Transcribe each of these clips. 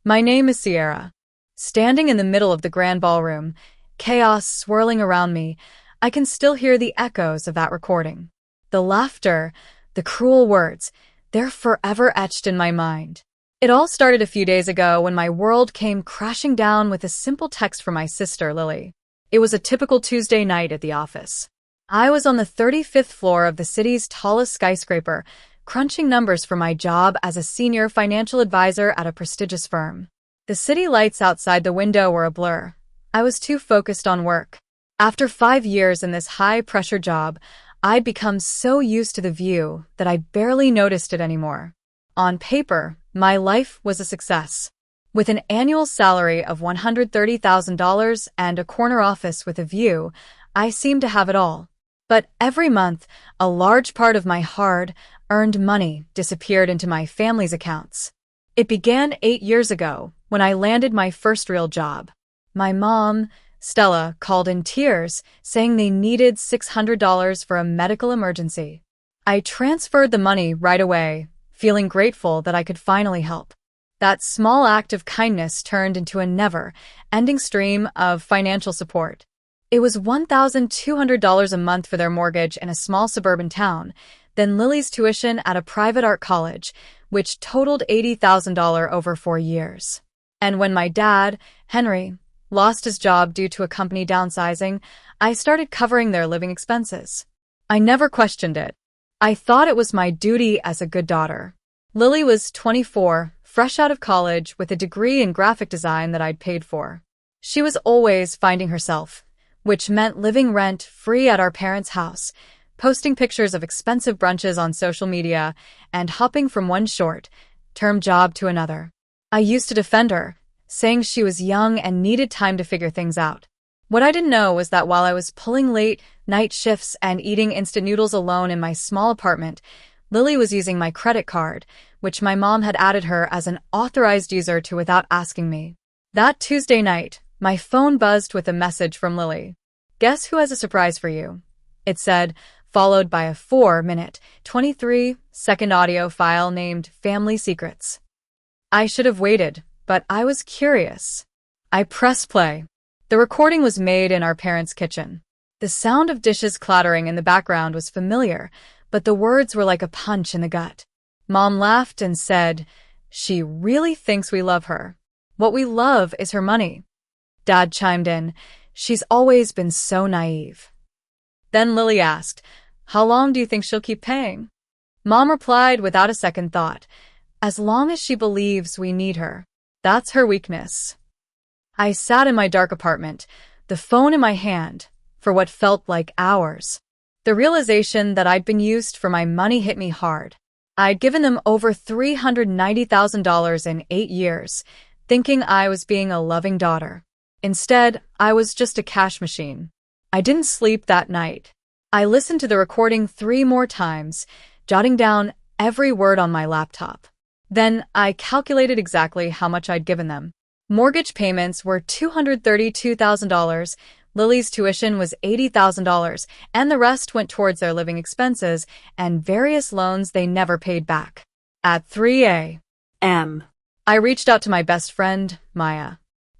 My name is Sierra. Standing in the middle of the grand ballroom, chaos swirling around me, I can still hear the echoes of that recording. The laughter, the cruel words, they're forever etched in my mind. It all started a few days ago when my world came crashing down with a simple text from my sister, Lily. It was a typical Tuesday night at the office. I was on the 35th floor of the city's tallest skyscraper, crunching numbers for my job as a senior financial advisor at a prestigious firm. The city lights outside the window were a blur. I was too focused on work. After 5 years in this high-pressure job, I'd become so used to the view that I barely noticed it anymore. On paper, my life was a success. With an annual salary of $130,000 and a corner office with a view, I seemed to have it all. But every month, a large part of my hard-earned money disappeared into my family's accounts. It began 8 years ago when I landed my first real job. My mom, Stella, called in tears, saying they needed $600 for a medical emergency. I transferred the money right away, feeling grateful that I could finally help. That small act of kindness turned into a never-ending stream of financial support. It was $1,200 a month for their mortgage in a small suburban town, then Lily's tuition at a private art college, which totaled $80,000 over 4 years. And when my dad, Henry, lost his job due to a company downsizing, I started covering their living expenses. I never questioned it. I thought it was my duty as a good daughter. Lily was 24, fresh out of college with a degree in graphic design that I'd paid for. She was always finding herself, which meant living rent-free at our parents' house, posting pictures of expensive brunches on social media, and hopping from one short-term job to another. I used to defend her, saying she was young and needed time to figure things out. What I didn't know was that while I was pulling late night shifts and eating instant noodles alone in my small apartment, Lily was using my credit card, which my mom had added her as an authorized user to without asking me. That Tuesday night, my phone buzzed with a message from Lily. "Guess who has a surprise for you?" It said, followed by a 4-minute, 23-second audio file named Family Secrets. I should have waited, but I was curious. I pressed play. The recording was made in our parents' kitchen. The sound of dishes clattering in the background was familiar, but the words were like a punch in the gut. Mom laughed and said, "She really thinks we love her. What we love is her money." Dad chimed in, "She's always been so naive." Then Lily asked, "How long do you think she'll keep paying?" Mom replied without a second thought, "As long as she believes we need her. That's her weakness." I sat in my dark apartment, the phone in my hand, for what felt like hours. The realization that I'd been used for my money hit me hard. I'd given them over $390,000 in 8 years, thinking I was being a loving daughter. Instead, I was just a cash machine. I didn't sleep that night. I listened to the recording 3 more times, jotting down every word on my laptop. Then I calculated exactly how much I'd given them. Mortgage payments were $232,000, Lily's tuition was $80,000, and the rest went towards their living expenses and various loans they never paid back. At 3 a.m., I reached out to my best friend, Maya.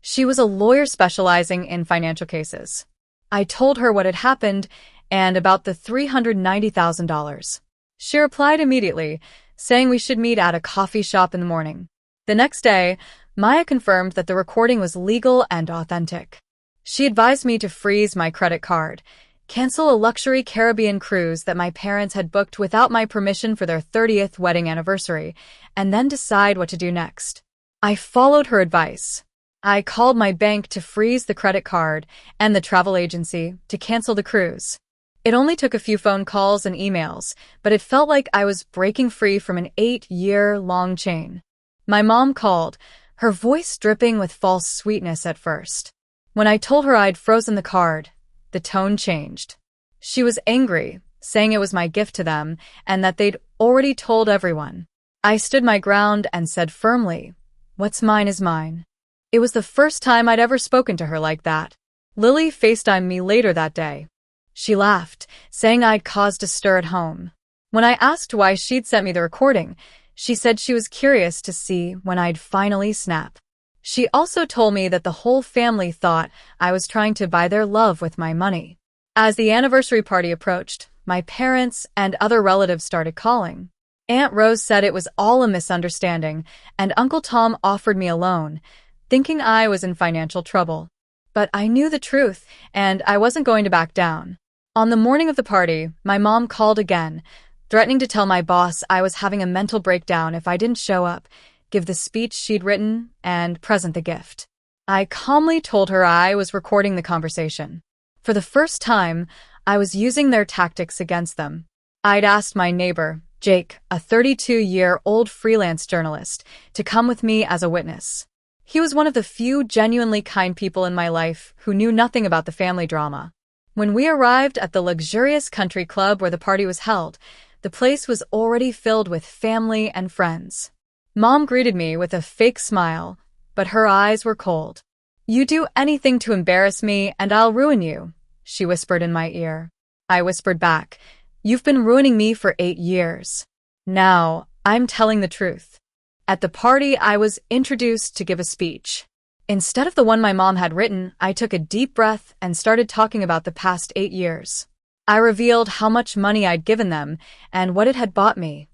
She was a lawyer specializing in financial cases. I told her what had happened and about the $390,000. She replied immediately, saying we should meet at a coffee shop in the morning. The next day, Maya confirmed that the recording was legal and authentic. She advised me to freeze my credit card, cancel a luxury Caribbean cruise that my parents had booked without my permission for their 30th wedding anniversary, and then decide what to do next. I followed her advice. I called my bank to freeze the credit card and the travel agency to cancel the cruise. It only took a few phone calls and emails, but it felt like I was breaking free from an 8-year-long chain. My mom called, her voice dripping with false sweetness at first. When I told her I'd frozen the card, the tone changed. She was angry, saying it was my gift to them and that they'd already told everyone. I stood my ground and said firmly, "What's mine is mine." It was the first time I'd ever spoken to her like that. Lily FaceTimed me later that day. She laughed, saying I'd caused a stir at home. When I asked why she'd sent me the recording, she said she was curious to see when I'd finally snap. She also told me that the whole family thought I was trying to buy their love with my money. As the anniversary party approached, my parents and other relatives started calling. Aunt Rose said it was all a misunderstanding, and Uncle Tom offered me a loan, thinking I was in financial trouble. But I knew the truth, and I wasn't going to back down. On the morning of the party, my mom called again, threatening to tell my boss I was having a mental breakdown if I didn't show up, give the speech she'd written, and present the gift. I calmly told her I was recording the conversation. For the first time, I was using their tactics against them. I'd asked my neighbor, Jake, a 32-year-old freelance journalist, to come with me as a witness. He was one of the few genuinely kind people in my life who knew nothing about the family drama. When we arrived at the luxurious country club where the party was held, the place was already filled with family and friends. Mom greeted me with a fake smile, but her eyes were cold. "You do anything to embarrass me and I'll ruin you," she whispered in my ear. I whispered back, "You've been ruining me for 8 years. Now, I'm telling the truth." At the party, I was introduced to give a speech. Instead of the one my mom had written, I took a deep breath and started talking about the past 8 years. I revealed how much money I'd given them and what it had bought me: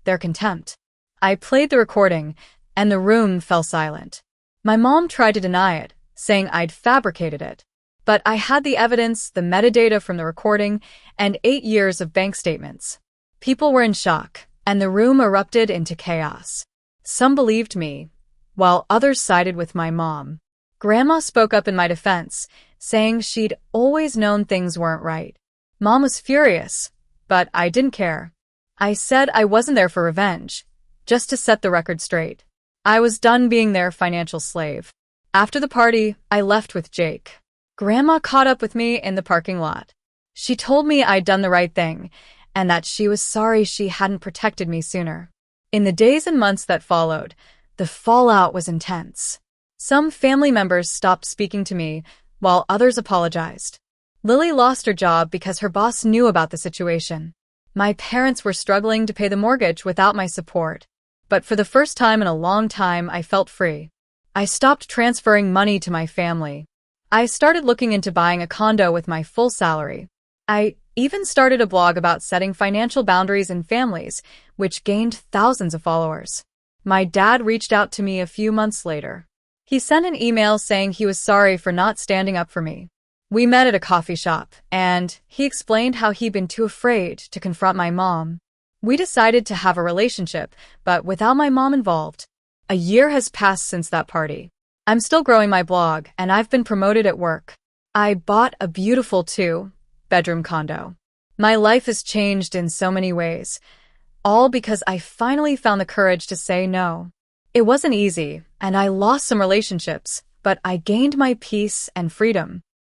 their contempt. I played the recording, and the room fell silent. My mom tried to deny it, saying I'd fabricated it. But I had the evidence, the metadata from the recording, and 8 years of bank statements. People were in shock, and the room erupted into chaos. Some believed me, while others sided with my mom. Grandma spoke up in my defense, saying she'd always known things weren't right. Mom was furious, but I didn't care. I said I wasn't there for revenge, just to set the record straight. I was done being their financial slave. After the party, I left with Jake. Grandma caught up with me in the parking lot. She told me I'd done the right thing, and that she was sorry she hadn't protected me sooner. In the days and months that followed, the fallout was intense. Some family members stopped speaking to me, while others apologized. Lily lost her job because her boss knew about the situation. My parents were struggling to pay the mortgage without my support. But for the first time in a long time, I felt free. I stopped transferring money to my family. I started looking into buying a condo with my full salary. I even started a blog about setting financial boundaries in families, which gained thousands of followers. My dad reached out to me a few months later. He sent an email saying he was sorry for not standing up for me. We met at a coffee shop, and he explained how he'd been too afraid to confront my mom. We decided to have a relationship, but without my mom involved. A year has passed since that party. I'm still growing my blog, and I've been promoted at work. I bought a beautiful 2-bedroom condo. My life has changed in so many ways, all because I finally found the courage to say no. It wasn't easy, and I lost some relationships, but I gained my peace and freedom.